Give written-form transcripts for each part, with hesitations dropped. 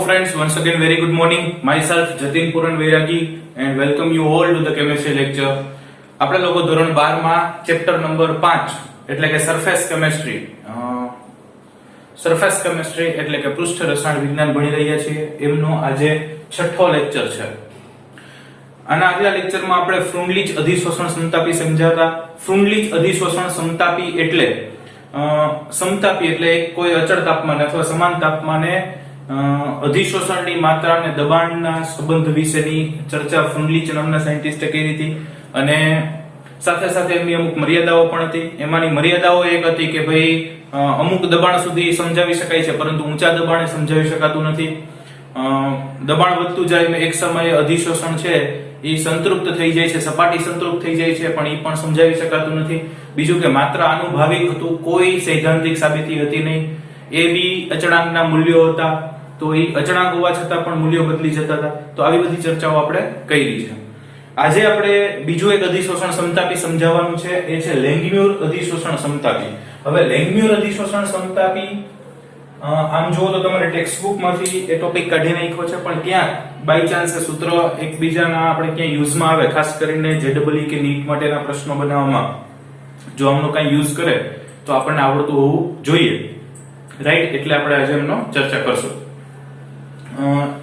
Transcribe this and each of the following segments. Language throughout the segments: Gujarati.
friends, once again very good morning. Myself Jatin Puran Vairagi and welcome you all to the chemistry lecture. આપણે લોકો ધોરણ 12 માં ચેપ્ટર નંબર 5 એટલે કે સરફેસ કેમેસ્ટ્રી એટલે કે પૃષ્ઠ રસાયણ વિજ્ઞાન ભણી રહ્યા છીએ. એમનો આજે છઠ્ઠો લેક્ચર છે. આના આગલા લેક્ચરમાં આપણે ફ્રુન્ડલીચ અધિશોષણ સમતાપી સમજાવતા. ફ્રુન્ડલીચ અધિશોષણ સમતાપી એટલે એક કોઈ અચળ તાપમાને અથવા સમાન તાપમાને અધિશોષણની માત્રા અને દબાણના સંબંધ વિશેની ચર્ચા ફ્રુન્ડલીચ નામના સાયન્ટિસ્ટે કરી હતી અને સાથે સાથે એમની અમુક મર્યાદાઓ પણ હતી. એમાંની મર્યાદાઓ એક હતી કે ભાઈ અમુક દબાણ સુધી સમજાવી શકાય છે પરંતુ ઊંચા દબાણે સમજાવી શકાતું નથી. દબાણ વધતું જાય એક સમયે અધિશોષણ છે એ સંતૃપ્ત થઈ જાય છે, સપાટી સંતૃપ્ત થઈ જાય છે પણ એ પણ સમજાવી શકાતું નથી. બીજું કે માત્ર આનુભાવિક હતું, કોઈ સૈદ્ધાંતિક સાબિતી હતી નહીં. એ બી અચળાંકના મૂલ્યો હતા તો એ અચળાંક હોવા છતાં પણ મૂલ્યો બદલી જતા હતા. તો આવી બધી ચર્ચાઓ આપણે કરી છે. આજે આપણે બીજું એક અધિશોષણ સમતાપી સમજાવવાનું છે, એ છે લેંગમ્યુર અધિશોષણ સમતાપી. હવે લેંગમ્યુર અધિશોષણ સમતાપી આમ જુઓ તો તમારે ટેક્સ્ટ બુક માંથી એ ટોપિક કાઢી નાખ્યો છે પણ ત્યાં બાય ચાન્સ સૂત્ર એકબીજાના આપણે ક્યાં યુઝમાં આવે, ખાસ કરીને જેડબલઈ કે નીટ માટેના પ્રશ્નો બનાવવામાં જો આમનો કઈ યુઝ કરે તો આપણને આવડતું હોવું જોઈએ, રાઈટ? એટલે આપણે આજે એમનો ચર્ચા કરશું.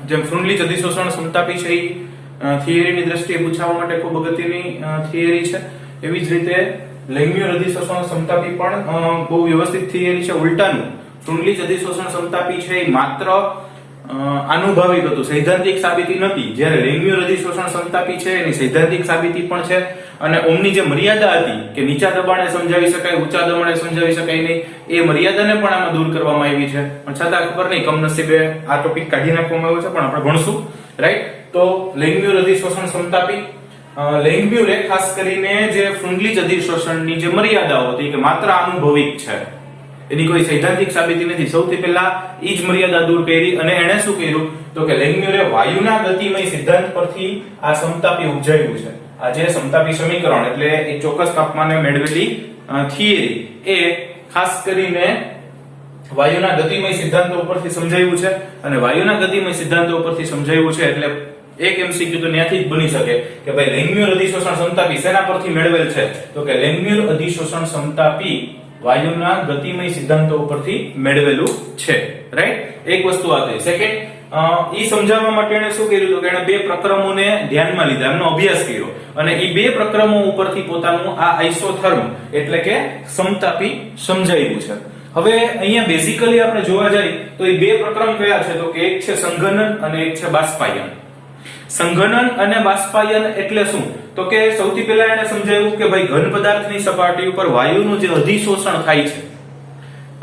જેમ ફ્રુન્ડલીચ અધિશોષણ સમતાપી છે એ થિયરીની દ્રષ્ટિએ પૂછવા માટે ખૂબ અગત્યની થિયરી છે, એવી જ રીતે લેંગમ્યુર અધિશોષણ સમતાપી પણ બહુ વ્યવસ્થિત થિયરી છે. ઉલટાનું ફ્રુન્ડલીચ અધિશોષણ સમતાપી છે એ માત્ર આનુભાવિક હતું, સૈદ્ધાંતિક સાબિતી નથી. જ્યારે લેંગમ્યુર અધિશોષણ સમતાપી છે એની સૈદ્ધાંતિક સાબિતી પણ છે અને ઓમની જે મર્યાદા હતી કે નીચા દબાણે સમજાવી શકાય, ઊંચા દબાણે સમજાવી શકાય નહીં, એ મર્યાદાને પણ આમાં દૂર કરવામાં આવી છે. પણ છતાં ખબર નહીં કમનસીબે આ ટોપિક કાઢી નાખવામાં આવ્યો છે પણ આપણે ભણશું, રાઈટ? તો લેંગમ્યુર અધિશોષણ સમતાપી, લેંગમ્યુરે ખાસ કરીને જે ફ્રુન્ડલીચ અધિશોષણની જે મર્યાદાઓ હતી કે માત્ર આનુભવિક છે, એની કોઈ સૈદ્ધાંતિક સાબિતી નથી. સૌથી પહેલા ઈ જ મર્યાદા દૂર કરી અને એણે શું કર્યું તો કે લેંગમ્યુરે વાયુના ગતિમય સિદ્ધાંત પરથી આ સમતાપી ઉપજાવ્યું છે. આ જે સમતાપી સમીકરણ એટલે એક ચોક્કસ તાપમાને મેળવેલી થિયરી એ ખાસ કરીને વાયુના ગતિમય સિદ્ધાંતો ઉપરથી સમજાવ્યું છે અને વાયુના ગતિમય સિદ્ધાંતો ઉપરથી સમજાવ્યું છે એટલે એક એમસીક્યુ તો ત્યાંથી જ બની શકે કે ભાઈ લેંગમ્યુર અધિશોષણ સમતાપી શેના પરથી મેળવેલ છે તો કે લેંગમ્યુર અધિશોષણ સમતાપી વાયુના ગતિમય સિદ્ધાંતો ઉપરથી મેળવેલું છે, રાઈટ? એક વસ્તુ આ થઈ. સેકન્ડ, ઈ સમજાવવા માટે એને શું કર્યું તો કે એને બે પ્રક્રમોને ધ્યાનમાં લીધા, એમનો અભ્યાસ કર્યો અને ઈ બે પ્રક્રમો ઉપરથી પોતાનું આ આઇસોથર્મ એટલે કે સમતાપી સમજાવ્યું છે. હવે અહીંયા બેઝિકલી આપણે જોવા જઈએ તો એ બે પ્રક્રમ કયા છે તો કે એક છે સંઘનન અને એક છે બાષ્પાયન. સંઘનન અને બાષ્પાયન એટલે શું તો કે સૌથી પહેલા એને સમજાવ્યું કે ભાઈ ઘન પદાર્થની સપાટી ઉપર વાયુનું જે અધિશોષણ થાય છે,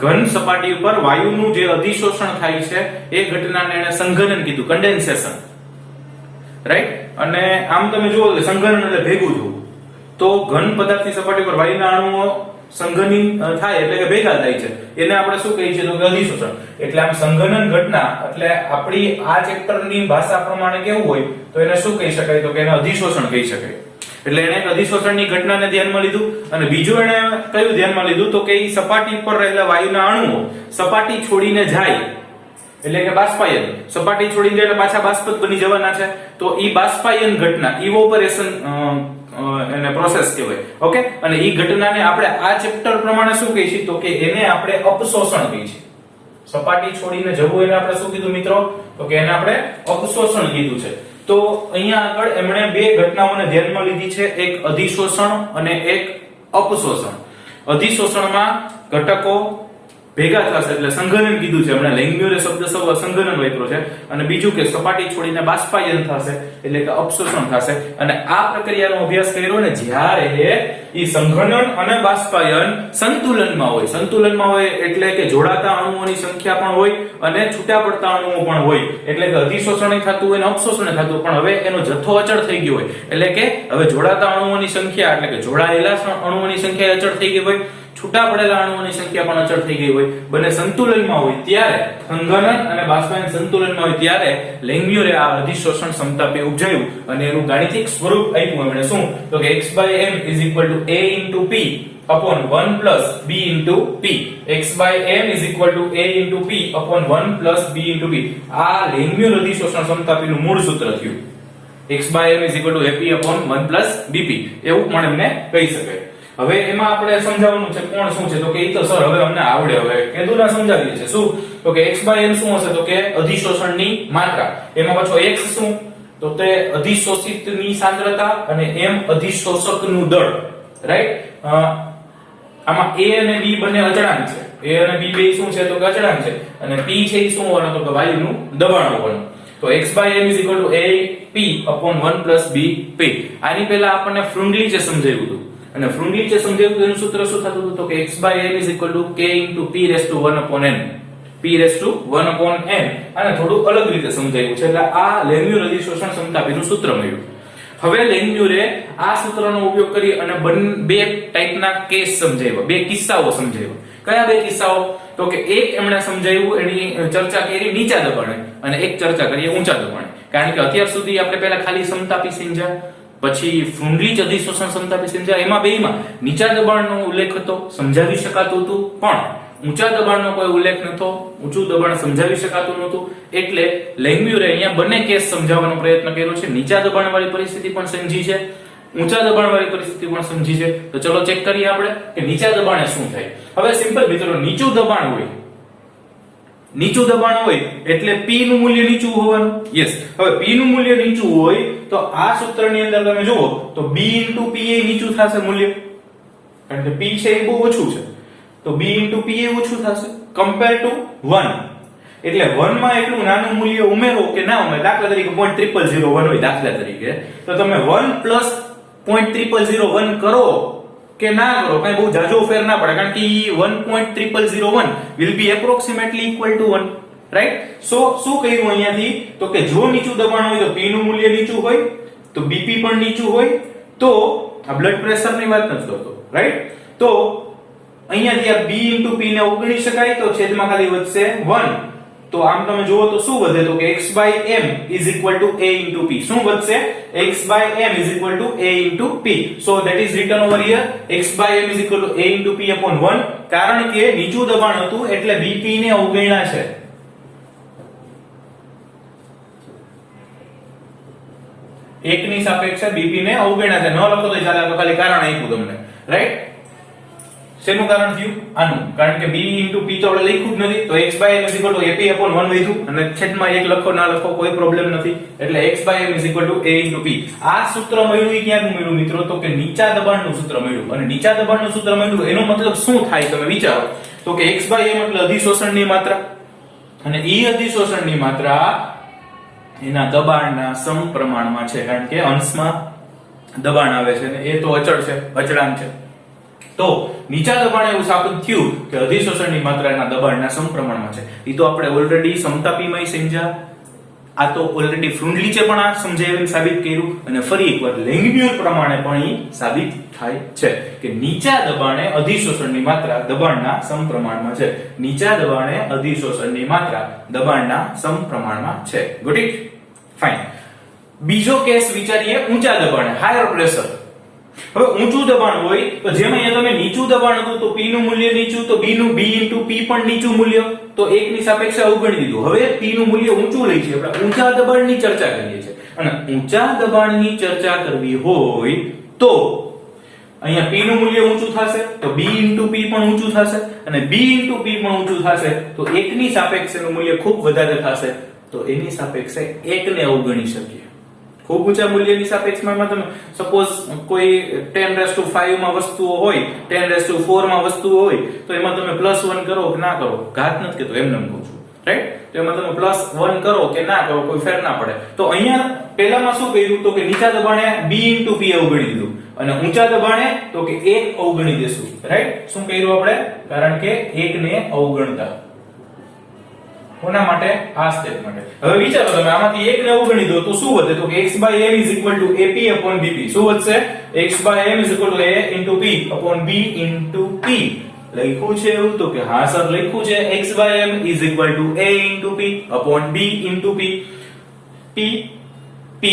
ઘન સપાટી ઉપર વાયુનું જે અધિશોષણ થાય છે એ ઘટનાને એને સંઘનન કીધું, કન્ડેન્સેશન, રાઈટ? અને આમ તમે જુઓ કે સંઘનન એટલે ભેગું થવું. તો ઘન પદાર્થની સપાટી પર વાયુના અણુઓ સંઘનિત થાય એટલે કે ભેગા થાય છે, એને આપણે શું કહીએ છીએ તો કે અધિશોષણ. એટલે આમ સંઘનન ઘટના એટલે આપણી આ ચેપ્ટરની ભાષા પ્રમાણે કેવું હોય તો એને શું કહી શકાય તો કે એને અધિશોષણ કહી શકાય. એટલે એને અધિશોષણની ઘટનાને ધ્યાનમાં લીધું અને બીજું એને કયું ધ્યાનમાં લીધું તો કે ઈ સપાટી પર રહેલા વાયુના અણુઓ સપાટી છોડીને જાય એટલે કે બાષ્પાયન. સપાટી છોડીને જાય એટલે પાછા બાષ્પ બની જવાના છે તો ઈ બાષ્પાયન ઘટના, ઇવોપરેશન એને પ્રોસેસ કહેવાય, ઓકે? અને ઈ ઘટનાને આપણે આ ચેપ્ટર પ્રમાણે શું કહીએ છીએ તો કે એને આપણે અપશોષણ કહીએ છીએ. સપાટી છોડીને જવું એને આપણે શું કીધું મિત્રો તો કે એને આપણે અપશોષણ કીધું છે. તો અહીંયા આગળ એમણે બે ઘટનાઓને ધ્યાનમાં લીધી છે, એક અધિશોષણ અને એક અપશોષણ. અધિશોષણમાં ઘટકો ભેગા થશે એટલે સંઘનન કીધું છે, એમણે લેંગમ્યુરે શબ્દ સંઘનન વાપર્યો છે. અને બીજું કે સપાટી છોડીને બાષ્પાયન થશે એટલે કે અપશોષણ થશે. અને આ પ્રક્રિયાનો અભ્યાસ કર્યો ને જ્યારે ઈ સંઘનન અને બાષ્પાયન સંતુલનમાં હોય. સંતુલનમાં હોય એટલે કે જોડાતા અણુઓની સંખ્યા પણ હોય અને છૂટા પડતા અણુઓ પણ હોય. એટલે કે અધિશોષણ થતું હોય અને અપશોષણ થતું, પણ હવે એનો જથ્થો અચળ થઈ ગયો હોય. એટલે કે હવે જોડાતા અણુઓની સંખ્યા એટલે કે જોડાયેલા અણુઓની સંખ્યા અચળ થઈ ગઈ હોય, છૂટા પડેલા અણુઓની સંખ્યા પણ અચળ થઈ ગઈ હોય. બંને સંતુલનમાં હોય ત્યારે સંઘનન અને બાષ્પાયન સંતુલનમાં હોય ત્યારે લેંગમ્યુરે આ અધિશોષણ સમતાપી ઉપજાવ્યું અને એનું ગાણિતિક સ્વરૂપ આપ્યું એમણે શું તો કે x/m = a * p upon 1 plus b into p. x by m is equal to a into p upon 1 plus b into p. આ લેન્ગ્યુલર અધિશોષણ સમતાપીનું મૂળ સૂત્ર થયું. x by m is equal to ap upon 1 plus bp. એવું પણ એમને કહી શકાય. હવે એમાં આપણે સમજાવવાનું છે કોણ શું છે, તો કે ઈ તો સર હવે અમને આવડે, હવે કેદુના સમજાવીએ છે. શું? તો કે x by m શું હશે, તો કે અધિશોષણની માત્રા. એમાં પાછો x શું, તો તે અધિશોષિતની સાંદ્રતા અને m અધિશોષકનું દળ. રાઈટ? આમાં a અને b બંને અચળાંક છે. a અને b બે શું છે, તો કે અચળાંક છે. અને p છે એ શું હોવાનો, તો કે વાયુનું દબાણ હોવાનું. તો x by m is equal to a p upon 1 plus b p. આની પહેલા આપણને ફ્રુન્ડલીચે સમજાવ્યું હતું, અને ફ્રુન્ડલીચે સમજાવ્યું એનું સૂત્ર શું થતું હતું, તો કે x by m is equal to k into p raised to 1 upon n. p raised to 1 upon n. આને થોડું અલગ રીતે સમજાવ્યું છે, એટલે આ લેન્ગ્યુલર અધિશોષણ સમતાપીનું સૂત્ર મળ્યું. હવે લેન્ગ્યુરે આ સૂત્રનો ઉપયોગ કરી અને બે ટાઈપના કેસ સમજાવ્યા, બે કિસ્સાઓ સમજાવ્યા. કયા બે કિસ્સાઓ? તો કે એક એમણે સમજાવ્યું, એની ચર્ચા કરી નીચા દબાણે, અને એક ચર્ચા કરીએ ઊંચા દબાણે. કારણ કે અત્યાર સુધી આપણે પહેલા ખાલી સમતાપી સમજ્યા, પછી ફ્રુન્ડલીચ અધિશોષણ સમતાપી સમજ્યા. એમાં બેયમાં નીચા દબાણનો ઉલ્લેખ હતો, સમજાવી શકાતું હતું, પણ ઊંચા દબાણનો કોઈ ઉલ્લેખ નતો, ઊંચું દબાણ સમજાવી શકાતું નહોતું. એટલે લેન્ગ્યુરે અહીંયા બંને કેસ સમજાવવાનો પ્રયત્ન કર્યો છે. નીચા દબાણવાળી પરિસ્થિતિ પણ સમજી છે, ઊંચા દબાણવાળી પરિસ્થિતિ પણ સમજી છે. તો ચલો ચેક કરીએ આપણે કે નીચા દબાણે શું થાય. હવે સિમ્પલ મિત્રો, નીચું દબાણ હોય એટલે p નું મૂલ્ય નીચું હોવાનું. યસ. હવે p નું મૂલ્ય નીચું હોય તો આ સૂત્રની અંદર તમે જુઓ તો b p એ નીચું થશે મૂલ્ય, કારણ કે p છે એ બહુ ઓછું છે. તો b p એ ઓછું થશે કમ્પેર ટુ 1. એટલે 1 માં એટલું નાનું મૂલ્ય ઉમેરો કે ના ઉમેરો, દાખલા તરીકે 0.0001 હોય દાખલા તરીકે, તો તમે 1 પ્લસ 0.0001 કરો કે ના કરો, કઈ બહુ જાજો ફેર ના પડે, કારણ કે 1.0001 will be approximately equal to 1. Right? સો શું કર્યું અહીંયાથી, તો કે જો નીચું દબાણ હોય તો p નું મૂલ્ય નીચું હોય, તો bp પણ નીચું હોય, તો આ બ્લડ પ્રેશરની વાત નથી કરતો. રાઈટ? તો અહીંયાથી આ b p ને ઉગણી શકાય, તો છેદમાં ખાલી વધશે 1. તો આમ તમે જુઓ તો શું વધે, તો કે x by m is equal to a into p. શું વધશે? x by m is equal to a into p. So that is written over here, x by m is equal to a into p upon 1. કારણ કે નીચું દબાણ હતું એટલે bp ને અવગણ્યા છે. એકની સાપેક્ષે bp ને અવગણ્યા છે. ન લખો તો ચાલે, તો ખાલી કારણ આપ્યું તમને. રાઈટ? શેનું કારણ થયું? આનું. કારણ કે b into p તો આપણે લખ્યું જ નથી, તો x by m is equal to ap upon 1 વધ્યું, અને છેદમાં એક લખો ના લખો કોઈ પ્રોબ્લેમ નથી. એટલે x by m is equal to a into p. આ સૂત્ર મળ્યું એ ક્યાંનું મળ્યું મિત્રો, તો કે નીચા દબાણનું સૂત્ર મળ્યું. અને નીચા દબાણનું સૂત્ર મળ્યું એનો મતલબ શું થાય તમે વિચારો, તો કે x by m એટલે અધિશોષણની માત્રા, અને ઈ અધિશોષણની માત્રા એના દબાણના સમપ્રમાણમાં છે, કારણ કે અંશમાં દબાણ આવે છે અને એ તો અચળ છે, અચળાંક છે. તો નીચા દબાણે એવું સાબિત થયું કે અધિશોષણની માત્રા એના દબાણના સમપ્રમાણમાં છે. ઈ તો આપણે ઓલરેડી સમતાપીમાં સમજ્યા, આ તો ઓલરેડી ફ્રુન્ડલીચે પણ આ સમજાવીને સાબિત કર્યું, અને ફરી એકવાર લેન્ગ્યુર પ્રમાણે પણ ઈ સાબિત થાય છે કે નીચા દબાણે અધિશોષણની માત્રા દબાણના સમપ્રમાણમાં છે. નીચા દબાણે અધિશોષણની માત્રા દબાણના સમપ્રમાણમાં છે. Got it? ફાઇન. બીજો કેસ વિચારીએ ઊંચા દબાણે, હાયર પ્રેશર. હવે ઊંચું દબાણ હોય તો જેમ અહીંયા તમે નીચું દબાણ હતું તો p નું મૂલ્ય નીચું, તો b નું b into p પણ નીચું મૂલ્ય, તો એકની સાપેક્ષે અવગણી દીધું. હવે p નું મૂલ્ય ઊંચું લઈ છે, આપણે ઊંચા દબાણની ચર્ચા કરીએ છીએ, અને ઊંચા દબાણની ચર્ચા કરવી હોય તો અહીંયા p નું મૂલ્ય ઊંચું થશે, તો b into p પણ ઊંચું થશે, અને b into p પણ ઊંચું થશે, તો એકની સાપેક્ષેનું મૂલ્ય ખૂબ વધારે થશે, તો એની સાપેક્ષે એકને અવગણી શકીએ. ખૂબ ઊંચા મૂલ્યની સાપેક્ષમાં તમે સપોઝ કોઈ 10⁵ માં વસ્તુઓ હોય, 10⁴ માં વસ્તુઓ હોય, તો એમાં તમે +1 કરો કે ના કરો, ઘાત નથી કેતો, એમને કહું છું. રાઈટ? તો એમાં તમે +1 કરો કે ના કરો કોઈ ફેર ના પડે. તો અહીંયા પહેલામાં શું કર્યું, તો કે નીચા દબાણે b into p અવગણી દીધું, અને ઊંચા દબાણે તો કે 1 અવગણી દેશું. રાઈટ? શું કર્યું આપણે? કારણ કે 1 ને અવગણતા. કોના માટે? આ સ્ટેપ માટે. હવે વિચારો તમે આમાંથી 1 ને અવગણી દો તો શું વધે, તો કે x by m is equal to ap upon bp. શું વધશે? x by m is equal to a into p upon b into p. લખ્યું છે એવું? તો કે હા સર લખ્યું છે. x by m is equal to a into p upon b into p. p p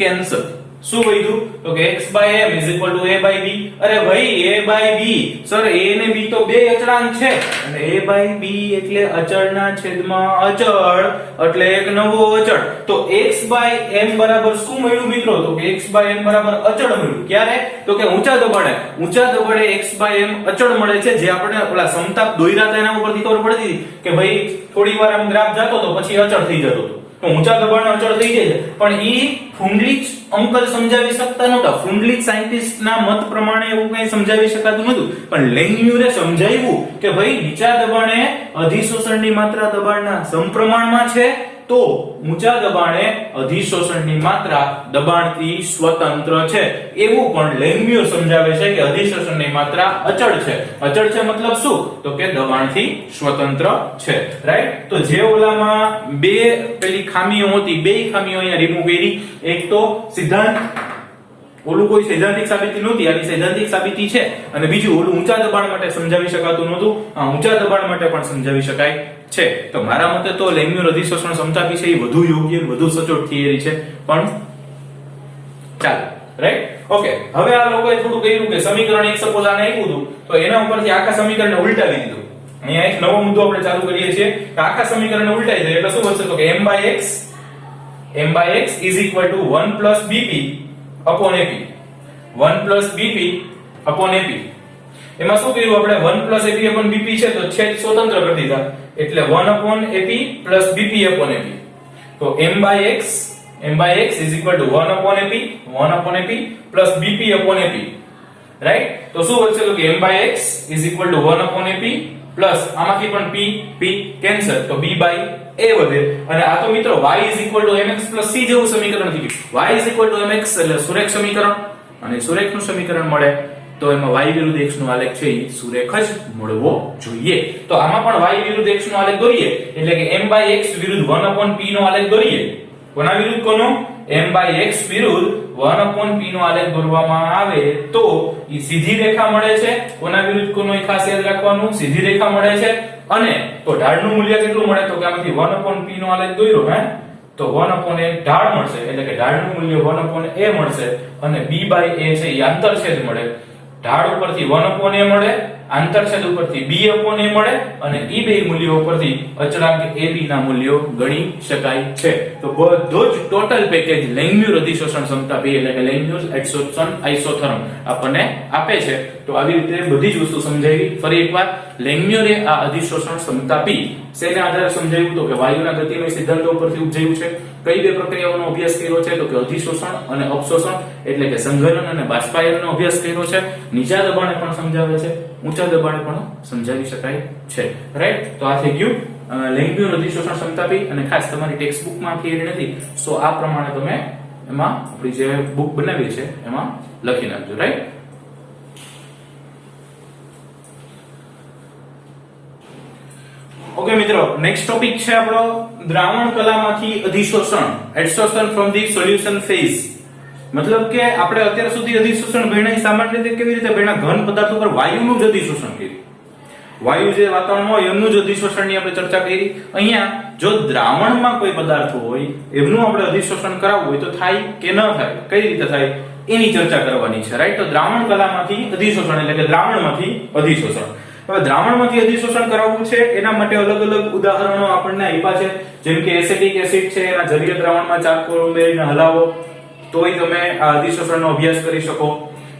cancel. શું વધ્યું તો કે x by m is equal to a by b. અરે ભાઈ a by b sir a ને b તો બે અચળાંક છે અને a by b એટલે અચળના છેદમાં અચળ એટલે એક નવો અચળ. તો x by m બરાબર શું મળ્યું મિત્રો તો કે x by m બરાબર અચળ મળ્યું. ક્યારે તો કે ઊંચા દબાણે x by m અચળ મળે છે. જે આપણે ઓલા સમતાપ દોર્યા હતા એના ઉપરથી ખબર પડતી હતી કે ભાઈ થોડી વાર આમ ગ્રાફ જતો તો પછી અચળ થઈ જતો હતો. તો ઊંચા દબાણે અચળ થઈ જાય છે પણ ઈ ફુંડલીચ અંકલ સમજાવી શકતા નહોતા. ફુંડલીચ સાયન્ટિસ્ટ ના મત પ્રમાણે એવું કંઈ સમજાવી શકાતું નહોતું પણ લેંગમ્યુરે સમજાવ્યું કે ભાઈ નીચા દબાણે અધિશોષણની માત્રા દબાણના સમપ્રમાણમાં છે તો ઊંચા દબાણે અધિશોષણની માત્રા દબાણથી સ્વતંત્ર છે. એવું પણ લેંગમ્યુર સમજાવે છે કે અધિશોષણની માત્રા અચળ છે. અચળ છે મતલબ શું તો કે દબાણથી સ્વતંત્ર છે. રાઈટ. તો જે ઓલામાં બે પેલી ખામીઓ હતી બે ખામીઓ અહીંયા રિમૂવ કરી. એક તો સિદ્ધાંત ઓલું કોઈ સૈદ્ધાંતિક સાબિતી નહોતી આની સૈદ્ધાંતિક સાબિતી છે અને બીજું ઓલું ઊંચા દબાણ માટે સમજાવી શકાતું નહોતું આ ઊંચા દબાણ માટે પણ સમજાવી શકાય છે. તો મારા મતે તો લેંગમ્યુર અધિશોષણ સમતાપી છે એ વધુ યોગ્ય વધુ સચોટ થિયરી છે પણ ચાલો રાઈટ. ઓકે હવે આ લોકોએ થોડું કહ્યું કે સમીકરણ એક સપોઝ આને આપ્યું હતું તો એના ઉપરથી આખા સમીકરણને ઉલટાવી દીધું. અહીંયા એક નવો મુદ્દો આપણે ચાલુ કરીએ છીએ કે આખા સમીકરણને ઉલટાવી દે એટલે શું વધશે તો કે m by x is equal to 1 plus bp upon ap 1 plus bp upon ap. એમાં શું કર્યું આપણે 1 plus ap upon bp છે તો છેદ સ્વતંત્ર કરી દીધા એટલે 1 upon ap plus bp upon ap. તો m by x is equal to 1 upon ap plus bp upon ap. Right. તો શું વધશે તો કે m by x is equal to 1 upon ap plus આમાંથી પણ p કેન્સલ તો b by a વધે અને આ તો મિત્રો y is equal to mx plus c જેવું સમીકરણ થઈ ગયું. y is equal to mx એટલે સુરેખ સમીકરણ અને સુરેખનું સમીકરણ મળે તો એમાં y વિરુદ્ધ x નો આલેખ છે એ સુરેખ જ મળવો જોઈએ. તો આમાં પણ y વિરુદ્ધ x નો આલેખ દોરીએ એટલે કે m by x વિરુદ્ધ 1 upon p નો આલેખ દોરીએ. કોના વિરુદ્ધ કોનો m by x વિરુદ્ધ 1 upon p નો આલેખ દોરવામાં આવે તો ઈ સીધી રેખા મળે છે. કોના વિરુદ્ધ કોનો એ ખાસ યાદ રાખવાનું સીધી રેખા મળે છે અને તો ઢાળનું મૂલ્ય કેટલું મળે તો કે આમાંથી 1 upon p નો આલેખ દોર્યો હે તો 1 upon a ઢાળ મળશે એટલે કે ઢાળનું મૂલ્ય 1 upon a મળશે અને b by a છે એ આંતરછેદ મળે. ઢાળ ઉપરથી 1 upon a મળે આંતરછેદ ઉપરથી b upon a મળે અને ઈ બે મૂલ્યો ઉપરથી અચળાંક ab ના મૂલ્યો ગણી શકાય છે. તો બધો જ ટોટલ પેકેજ લેંગમ્યુર અધિશોષણ ક્ષમતા બે એટલે કે લેંગમ્યુર એડસોર્પ્શન આઇસોથર્મ આપણને આપે છે. તો આવી રીતે બધી જ વસ્તુ સમજાવી. ફરી એકવાર લેંગમ્યુરે આ અધિશોષણ ક્ષમતા p શેના આધારે સમજાવ્યું તો કે વાયુના ગતિમય સિદ્ધાંતો ઉપરથી ઉપજાવ્યું છે. કઈ બે પ્રક્રિયાઓનો અભ્યાસ કર્યો છે તો કે અધિશોષણ અને અપશોષણ એટલે કે સંઘનન અને બાષ્પાયનનો અભ્યાસ કર્યો છે. નીચા દબાણે પણ સમજાવે છે ઊંચા દબાણે પણ સમજાવી શકાય છે. રાઈટ. તો આ થઈ ગયું લેંગમ્યુર અધિશોષણ ક્ષમતા p અને ખાસ તમારી ટેક્સ્ટ બુકમાં થિયરી નથી સો આ પ્રમાણે તમે એમાં આપણી જે બુક બનાવી છે એમાં લખી નાખજો. રાઈટ. ઓકે મિત્રો નેક્સ્ટ ટોપિક છે આપણો દ્રાવણ કલામાંથી અધિશોષણ એડસોર્પ્શન ફ્રોમ ધી સોલ્યુશન ફેઝ. મતલબ કે આપણે અત્યાર સુધી અધિશોષણ ભણ્યા સામાન્ય રીતે કેવી રીતે ભણ્યા ઘન પદાર્થો પર વાયુનું જ અધિશોષણ કર્યું. વાયુ જે વાતાવરણમાં હોય એમનું જ અધિશોષણની આપણે ચર્ચા કરી. અહીંયા જો દ્રાવણમાં કોઈ પદાર્થ હોય એમનું આપણે અધિશોષણ કરાવવું હોય તો થાય કે ન થાય કઈ રીતે થાય એની ચર્ચા કરવાની છે. રાઈટ. તો દ્રાવણ કલામાંથી અધિશોષણ એટલે કે દ્રાવણમાંથી અધિશોષણ. હવે દ્રાવણમાંથી અધિશોષણ કરાવવું છે એના માટે અલગ અલગ ઉદાહરણો આપણને આપ્યા છે. જેમ કે એસિટિક એસિડ છે એના જલીય દ્રાવણમાં ચારકોલ ઉમેરીને હલાવો તોય તમે આ અધિશોષણનો અભ્યાસ કરી શકો.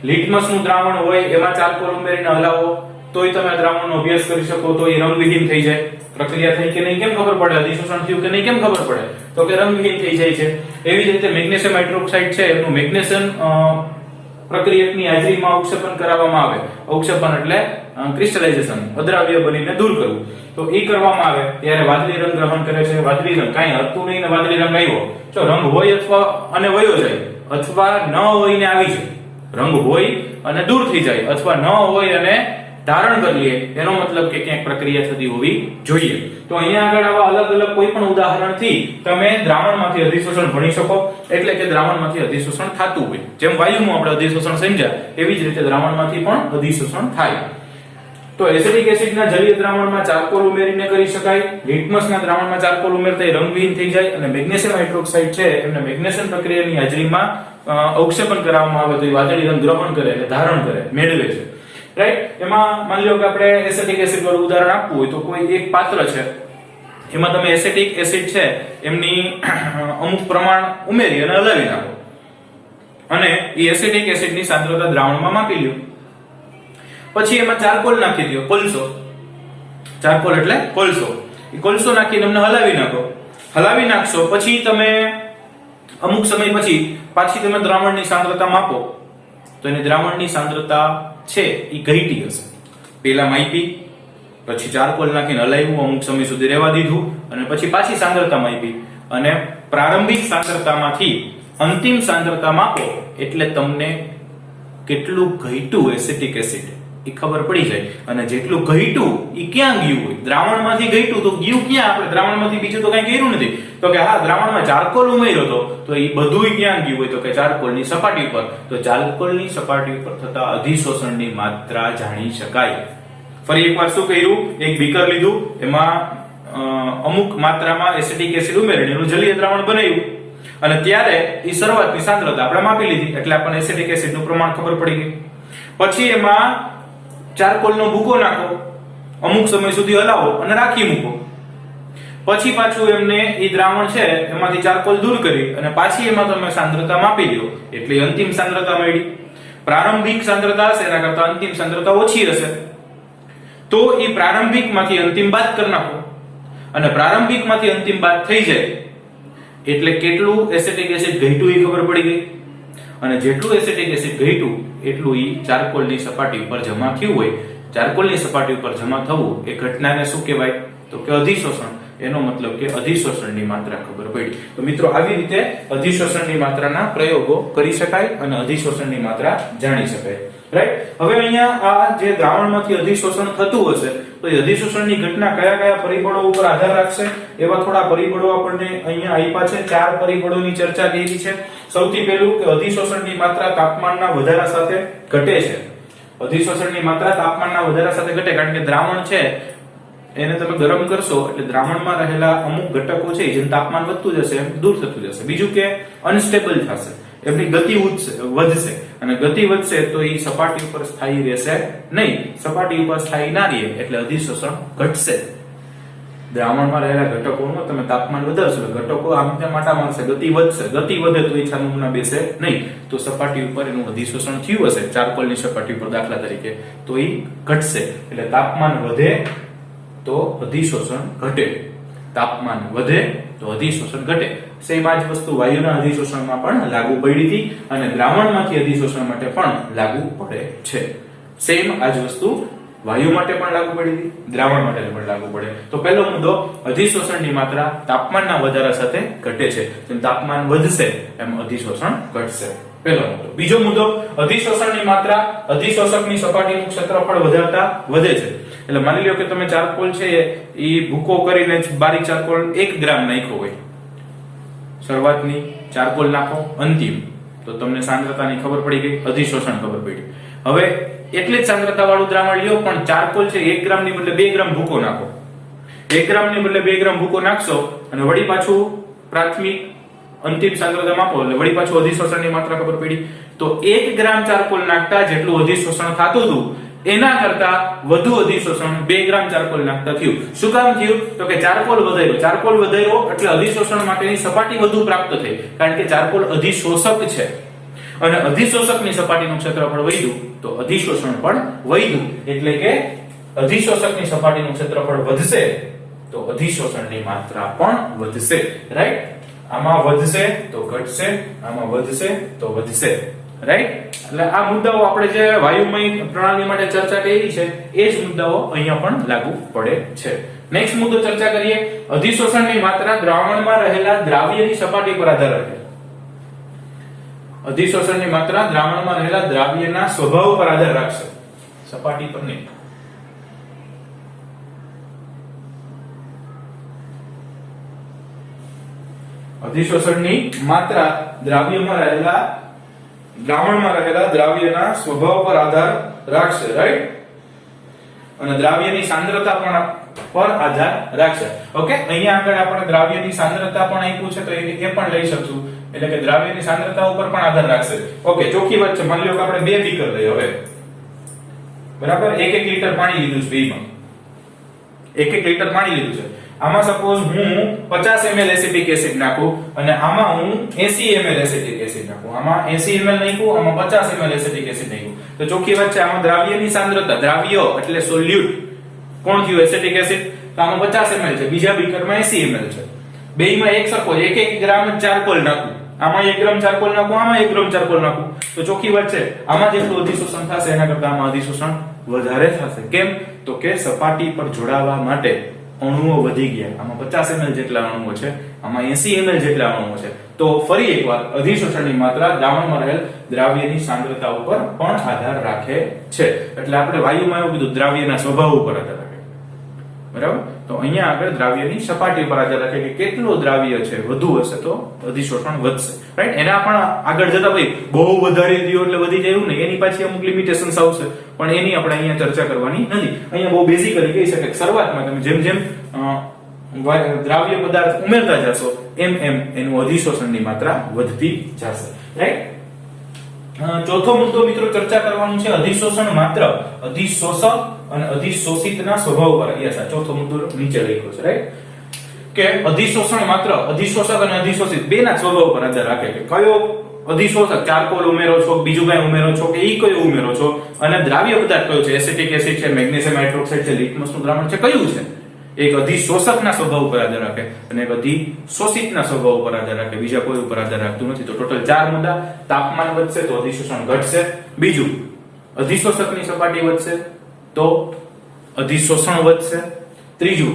લિટમસનું દ્રાવણ હોય એમાં ચારકોલ ઉમેરીને હલાવો તોય તમે દ્રાવણનો અભ્યાસ કરી શકો તો એ રંગવિહીન થઈ જાય. પ્રક્રિયા થઈ કે નહીં કેમ ખબર પડે અધિશોષણ થયું કે નહીં કેમ ખબર પડે તો કે રંગવિહીન થઈ જાય છે. એવી જ રીતે મેગ્નેશિયમ હાઇડ્રોક્સાઇડ છે એનું મેગ્નેશિયમ પ્રક્રિયકની હાજરીમાં અવક્ષેપન કરાવવામાં આવે. અવક્ષેપન એટલે ક્રિસ્ટલાઇઝેશન અદ્રાવ્ય બનીને દૂર કરવું. તો એ કરવામાં આવે ત્યારે વાદળી રંગ ગ્રહણ કરે છે. વાદળી રંગ કાંઈ હતું નહીં ને વાદળી રંગ આવ્યો. જો રંગ હોય અથવા અને વયો જાય અથવા ન હોય ને આવી જાય. રંગ હોય અને દૂર થઈ જાય અથવા ન હોય અને ધારણ કરી લે એનો મતલબ કે ક્યાંક પ્રક્રિયા થતી હોવી જોઈએ. તો અહીંયા આગળ આવા અલગ અલગ કોઈ પણ ઉદાહરણથી તમે દ્રાવણમાંથી અધિશોષણ ભણી શકો. એટલે કે દ્રાવણમાંથી અધિશોષણ થતું હોય જેમ વાયુમાં આપણે અધિશોષણ સમજ્યા એવી જ રીતે દ્રાવણમાંથી પણ અધિશોષણ થાય. તો તો એસિડિક એસિડના જલીય દ્રાવણમાં ચારકોલ ઉમેરીને કરી શકાય, લિટમસના દ્રાવણમાં ચારકોલ ઉમેરતા એ રંગવિહીન થઈ જાય, અને મેગ્નેશિયમ હાઇડ્રોક્સાઇડ છે એમને મેગ્નેશિયમ પ્રક્રિયાની હાજરીમાં અવક્ષેપણ કરવામાં આવે તો એ વાદળી રંગ ગ્રહણ કરે એટલે ધારણ કરે, મેળવે છે, રાઈટ. એમાં માની લો કે આપણે એસિડિક એસિડ વાળું ઉદાહરણ આપવું હોય તો કોઈ એક પાત્ર છે, એમાં તમે એસિટિક એસિડ છે એમની અમુક પ્રમાણ ઉમેરી અને હલાવી નાખો, અને એ એસિટિક એસિડની સાંદ્રતા દ્રાવણમાં માપી લ્યો. પછી એમાં ચારકોલ નાખી દો, કોલસો, ચારકોલ એટલે કોલસો, એ કોલસો નાખીને એમને હલાવી નાખો. હલાવી નાખશો પછી તમે અમુક સમય પછી પાછી તમે દ્રાવણની સાંદ્રતા માપો તો એની દ્રાવણની સાંદ્રતા છે એ ઘટી હશે. પહેલા માપી, પછી ચારકોલ નાખીને હલાવ્યું, અમુક સમય સુધી રહેવા દીધું, અને પછી પાછી સાંદ્રતા માપી, અને પ્રારંભિક સાંદ્રતામાંથી અંતિમ સાંદ્રતા માપો એટલે તમને કેટલું ઘટ્યું એસિટિક એસિડ એ ખબર પડી જાય. અને જેટલું ઘટ્યું એ ક્યાં ગયું હોય, દ્રાવણમાંથી ઘટ્યું તો ગયું ક્યાં? આપણે દ્રાવણમાંથી બીજું તો કઈ કર્યું નથી. તો કે હા, દ્રાવણમાં ચારકોલ ઉમેર્યો તો એ બધું ક્યાં ગયું હોય? તો કે ચારકોલની સપાટી ઉપર. તો ચારકોલની સપાટી ઉપર થતા અધિશોષણની માત્રા જાણી શકાય. ફરી એકવાર શું કર્યું? એક બીકર લીધું, એમાં અમુક માત્રામાં એસિટિક એસિડ ઉમેરીને એનું જલીય દ્રાવણ બનાવ્યું, અને ત્યારે એ શરૂઆતની સાંદ્રતા આપણે માપી લીધી એટલે આપણને એસિટિક એસિડનું પ્રમાણ ખબર પડી ગઈ. પછી એમાં ચારકોલનો ભૂકો નાખો, અમુક સમય સુધી હલાવો અને રાખી મૂકો. પછી પાછું એમને એ દ્રાવણ છે એમાંથી ચારકોલ દૂર કરી અને પાછી એમાં તમે સાંદ્રતા માપી દો એટલે અંતિમ સાંદ્રતા મળી. પ્રારંભિક સાંદ્રતા હશે એના કરતા અંતિમ સાંદ્રતા ઓછી હશે, તો એ પ્રારંભિકમાંથી અંતિમ બાદ કરી નાખો, અને પ્રારંભિકમાંથી અંતિમ બાદ થઈ જાય એટલે કેટલું એસિટિક એસિડ ઘટ્યું એ ખબર પડી ગઈ. અને જેટલું એસિટિક એસિડ ઘટ્યું એટલું ઈ ચારકોલની સપાટી ઉપર જમા થયું હોય. ચારકોલની સપાટી ઉપર જમા થવું એ ઘટનાને શું કહેવાય? તો કે અધિશોષણ. એનો મતલબ કે અધિશોષણની માત્રા ખબર પડી. તો મિત્રો, આવી રીતે અધિશોષણની માત્રાના પ્રયોગો કરી શકાય અને અધિશોષણની માત્રા જાણી શકાય, રાઈટ. હવે અહીંયા આ જે દ્રાવણમાંથી અધિશોષણ થતું હશે તો એ અધિશોષણની ઘટના કયા કયા પરિબળો ઉપર આધાર રાખશે એવા થોડા પરિબળો આપણને અહીંયા આપ્યા છે. 4 પરિબળોની ચર્ચા કરી છે. સૌથી પહેલું કે અધિશોષણની માત્રા તાપમાનના વધારા સાથે ઘટે છે. અધિશોષણની માત્રા તાપમાનના વધારા સાથે ઘટે, કારણ કે દ્રાવણ છે એને તમે ગરમ કરશો એટલે દ્રાવણમાં રહેલા અમુક ઘટકો છે જેમ તાપમાન વધતું જશે એમ દૂર થતું જશે. બીજું કે અનસ્ટેબલ થશે, એમની ગતિ વધશે, અને ગતિ વધશે તો એ સપાટી ઉપર સ્થાયી રહેશે નહીં. સપાટી ઉપર સ્થાયી ના રહે એટલે અધિશોષણ ઘટશે. દ્રાવણમાં રહેલા ઘટકોનું તમે તાપમાન વધારશો, ઘટકો આમ તેમ આટા મારશે, ગતિ વધશે. ગતિ વધે તો એ છાનમુના બેસે નહીં, તો સપાટી ઉપર એનું અધિશોષણ થયું હશે ચારકોલની સપાટી ઉપર દાખલા તરીકે, તો એ ઘટશે. એટલે તાપમાન વધે તો અધિશોષણ ઘટે, તાપમાન વધે તો અધિશોષણ ઘટે. સેમ આ જ વસ્તુ વાયુના અધિશોષણમાં પણ લાગુ પડી હતી અને દ્રાવણમાંથી અધિશોષણ માટે પણ લાગુ પડે છે. સેમ આ જ વસ્તુ વાયુ માટે પણ લાગુ પડી હતી, દ્રાવણ માટે પણ લાગુ પડે. તો પહેલો મુદ્દો, અધિશોષણની માત્રા તાપમાનના વધારા સાથે ઘટે છે. જેમ તાપમાન વધશે એમ અધિશોષણ ઘટશે. પહેલો મુદ્દો. બીજો મુદ્દો, અધિશોષણની માત્રા અધિશોષકની સપાટીનું ક્ષેત્રફળ વધારતા વધે છે. એટલે માની લો કે તમે ચારકોલ છે એ ભૂકો કરીને બારીક ચારકોલ 1 ગ્રામ નાખ્યો હોય, શરૂઆતની ચારકોલ નાખો, અંતિમ, તો તમને સાંદ્રતાની ખબર પડી ગઈ, અધિશોષણ ખબર પડી. હવે એટલી જ સાંદ્રતા વાળું દ્રાવણ લ્યો પણ ચારકોલ છે 1 ગ્રામ ની બદલે 2 ગ્રામ ભૂકો નાખો. 1 ગ્રામ ની બદલે 2 ગ્રામ ભૂકો નાખશો અને વળી પાછું પ્રાથમિક અંતિમ સાંદ્રતા માપો એટલે વળી પાછું અધિશોષણની માત્રા ખબર પડી. તો 1 ગ્રામ ચારકોલ નાખતા જેટલું અધિશોષણ થતું હતું એના કરતા વધુ અધિશોષણ 2 ગ્રામ ચારકોલ નાખતા થયું. શું કામ થયું? તો કે ચારકોલ વધાર્યો. ચારકોલ વધાર્યો એટલે અધિશોષણ માટેની સપાટી વધુ પ્રાપ્ત થઈ, કારણ કે ચારકોલ અધિશોષક છે અને અધિશોષકની સપાટીનું ક્ષેત્રફળ વધ્યું તો અધિશોષણ પણ વધ્યું. એટલે કે અધિશોષકની સપાટીનું ક્ષેત્રફળ વધશે તો અધિશોષણની માત્રા પણ વધશે, રાઈટ. આમાં વધશે તો ઘટશે, આમાં વધશે તો વધશે, રાઈટ. એટલે આ મુદ્દાઓ આપણે જે વાયુમય પ્રણાલી માટે ચર્ચા કરી છે એ જ મુદ્દાઓ અહીંયા પણ લાગુ પડે છે. નેક્સ્ટ મુદ્દો ચર્ચા કરીએ. અધિશોષણની માત્રા દ્રાવણમાં રહેલા દ્રાવ્યની સપાટી પર આધાર રાખે. અધિશોષણની માત્રા દ્રાવણમાં રહેલા દ્રાવ્યના સ્વભાવ પર આધાર રાખશે, સપાટી પર નહીં. અધિશોષણની માત્રા દ્રાવ્યમાં રહેલા દ્રાવણમાં રહેલા દ્રાવ્યના સ્વભાવ પર આધાર રાખશે, રાઈટ. અને દ્રાવ્યની સાંદ્રતા પણ પર આધાર રાખશે. ઓકે, અહીંયા આગળ આપણે દ્રાવ્યની સાંદ્રતા પણ આપ્યું છે તો એ પણ લઈ શકશું, એટલે કે દ્રાવ્યની સાંદ્રતા ઉપર પણ આધાર રાખશે. ઓકે, ચોખ્ખી વાત છે. માની લો કે આપણે બે બીકર લઈએ હવે, બરાબર, 1 લીટર પાણી લીધું છે, બેમાં 1 લીટર પાણી લીધું છે. આમાં સપોઝ હું 50 ml એસિટિક એસિડ નાખું અને આમાં હું 80 ml એસિટિક એસિડ નાખું. આમાં 80 ml નાખ્યું, આમાં 50 ml એસિટિક એસિડ નાખ્યું. તો ચોખ્ખી વાત છે, આમાં દ્રાવ્યની સાંદ્રતા, દ્રાવ્ય એટલે સોલ્યુટ કોણ થયું? Acetic acid. તો આમાં 50 ml છે, બીજા બીકરમાં 80 ml છે. બેયમાં એક સરખો 1 ગ્રામ ચારકોલ નાખું, આમાં 1 ગ્રામ ચારકોલ નાખું, આમાં 1 ગ્રામ ચારકોલ નાખું. તો ચોખ્ખી વાત છે, આમાં જેટલું અધિશોષણ થશે એના કરતા આમાં અધિશોષણ વધારે થશે. કેમ? તો કે સપાટી પર જોડાવા માટે અણુઓ વધી ગયા. આમાં 50 ml જેટલા અણુઓ છે, આમાં 80 ml જેટલા અણુઓ છે. તો ફરી એકવાર અધિશોષણની માત્રા દ્રાવણમાં રહેલ દ્રાવ્યની સાંદ્રતા ઉપર પણ આધાર રાખે છે. એટલે આપણે વાયુમાં એવું કીધું દ્રાવ્યના સ્વભાવ ઉપર આધાર રાખે, બરાબર. તો અહીંયા આગળ દ્રાવ્યની સપાટી પર આધાર રાખે કે કેટલું દ્રાવ્ય છે, વધુ હશે તો અધિશોષણ વધશે, રાઈટ. એના પણ આગળ જતા ભાઈ બહુ વધારે દ્યો એટલે વધી જાય એવું નહીં, એની પાછી અમુક લિમિટેશન્સ આવશે, પણ એની આપણે અહીંયા ચર્ચા કરવાની નથી. અહીંયા બહુ બેઝિકલી કહી શકાય કે શરૂઆતમાં તમે જેમ જેમ દ્રાવ્ય પદાર્થ ઉમેરતા જશો એમ એમ એનું અધિશોષણની માત્રા વધતી જશે, રાઈટ. ચોથો મુદ્દો મિત્રો ચર્ચા કરવાનું છે અધિશોષણ માત્ર અધિશોષક અને અધિશોષિતના સ્વભાવ પર. યસ, આ ચોથો મુદ્દો નીચે લખ્યો છે, રાઈટ. કે અધિશોષણ માત્ર અધિશોષક અને અધિશોષિત બેના સ્વભાવ પર આધાર રાખે કે કયો અધિશોષક, ચારકોલ ઉમેરો છો, બીજું કઈ ઉમેરો છો કે ઈ કયો ઉમેરો છો, અને દ્રાવ્ય પદાર્થ કયો છે, એસિટિક એસિડ છે, મેગ્નેશિયમ હાઇડ્રોક્સાઇડ છે, લિટમસનું દ્રાવણ છે, કયું છે. એક અધિશોષકના સ્વભાવ ઉપર આધાર રાખે અને એક અધિશોષિતના સ્વભાવ ઉપર આધાર રાખે, બીજા કોઈ ઉપર આધાર રાખતું નથી. તો ટોટલ 4 મુદ્દા. તાપમાન વધશે તો અધિશોષણ ઘટશે. બીજું, અધિશોષકની સપાટી વધશે તો અધિશોષણ વધશે. ત્રીજું,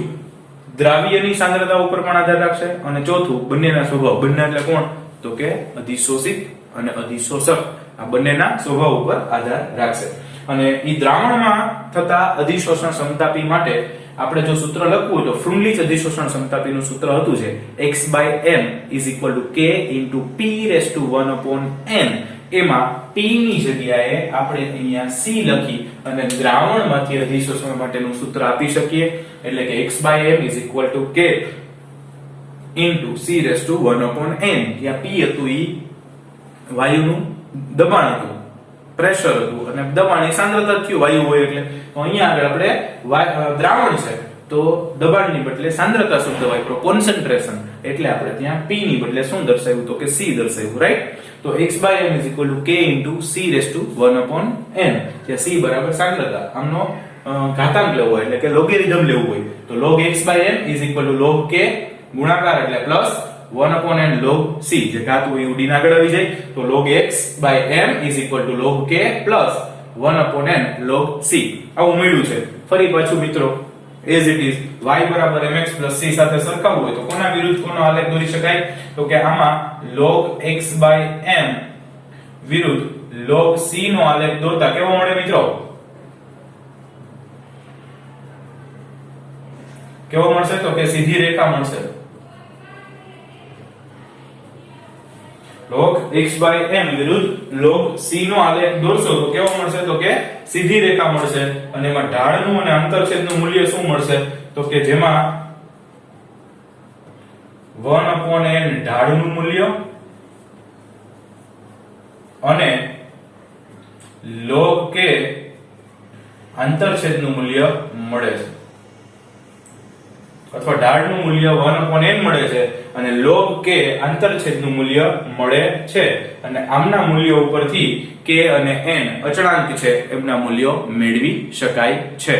દ્રાવ્યની સાંદ્રતા ઉપર પણ આધાર રાખશે. અને ચોથું, બંનેના સ્વભાવ, બંને એટલે કોણ? તો કે અધિશોષિત અને અધિશોષક, આ બંનેના સ્વભાવ ઉપર આધાર રાખશે. અને ઈ દ્રાવણમાં થતા અધિશોષણ સમતાપી માટે આપણે જો સૂત્ર લખવું હોય તો ફ્રુનલીચ અધિશોષણ સમતાપીનું સૂત્ર હતું છે x/m = k * p⁻1/n. એમાં p ની જગ્યાએ આપણે અહીંયા c લખી અને દ્રાવણમાંથી અધિશોષણ માટેનું સૂત્ર આપી શકીએ, એટલે કે x/m = k * c⁻1/n. જ્યાં p હતું ઈ વાયુનું દબાણ હતું, પ્રેશર હતું, અને દબાણ એ સાંદ્રતા થયું વાયુ હોય એટલે. તો અહીંયા આગળ આપણે દ્રાવણ છે તો દબાણની બદલે સાંદ્રતા શબ્દ વાપરો, કોન્સન્ટ્રેશન, એટલે આપણે ત્યાં p ની બદલે શું દર્શાવ્યું? તો કે c દર્શાવ્યું, રાઈટ. તો x/m = k * c⁻1/n, જ્યાં c બરાબર સાંદ્રતા. આમનો ઘાતાંક લેવો હોય એટલે કે લોગેરિધમ લેવું હોય તો log x/m = log k ગુણાકાર એટલે પ્લસ 1/n log c, જે ઘાત હોય ઉડીને આગળ આવી જાય. તો log x/m = log k plus 1/n log c. આવું મળ્યું છે. ફરી પાછું મિત્રો as it is y = mx + c સાથે સરખાવવું હોય તો કોના વિરુદ્ધ કોનો આલેખ દોરી શકાય? તો કે આમાં log x/m વિરુદ્ધ log c નો આલેખ દોરતા કેવો મળે મિત્રો? કેવો મળશે? તો કે સીધી રેખા મળશે. log x/m વિરુદ્ધ log c નો આલેખ દોરશો તો કેવો મળશે? તો કે સીધી રેખા મળશે. અને એમાં ઢાળનું અને આંતરછેદનું મૂલ્ય શું મળશે? તો કે જેમાં 1/n ઢાળનું મૂલ્ય અને log k આંતરછેદનું મૂલ્ય મળે છે, અથવા ઢાળનું મૂલ્ય 1/n મળે છે અને log k આંતરછેદનું મૂલ્ય મળે છે. અને આમના મૂલ્યો ઉપરથી k અને n અચળાંક છે એમના મૂલ્યો મેળવી શકાય છે,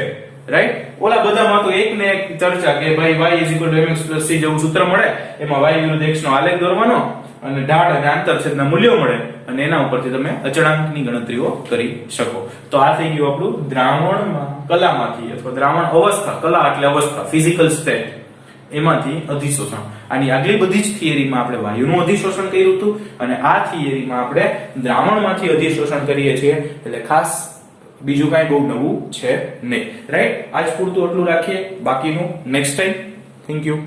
રાઈટ. ઓલા બધામાં તો એક ને એક ચર્ચા કે ભાઈ y = mx + c જેવું સૂત્ર મળે, એમાં y વિરુદ્ધ x નો આલેખ દોરવાનો અને ઢાળ અને આંતરછેદના મૂલ્યો મળે અને એના ઉપરથી તમે અચળાંકની ગણતરીઓ કરી શકો. તો આ થઈ ગયું આપણું દ્રાવણમાં કલામાંથી અથવા દ્રાવણ અવસ્થા, કલા એટલે અવસ્થા, ફિઝિકલ સ્ટેટ, એમાંથી અધિશોષણ. આની આગલી બધી જ થિયરીમાં આપણે વાયુનું અધિશોષણ કર્યું હતું અને આ થિયરીમાં આપણે દ્રાવણમાંથી અધિશોષણ કરીએ છીએ, એટલે ખાસ બીજું કાંઈ બહુ નવું છે નહીં, રાઈટ. આજ પૂરતું એટલું રાખીએ, બાકીનું નેક્સ્ટ ટાઈમ. Thank you.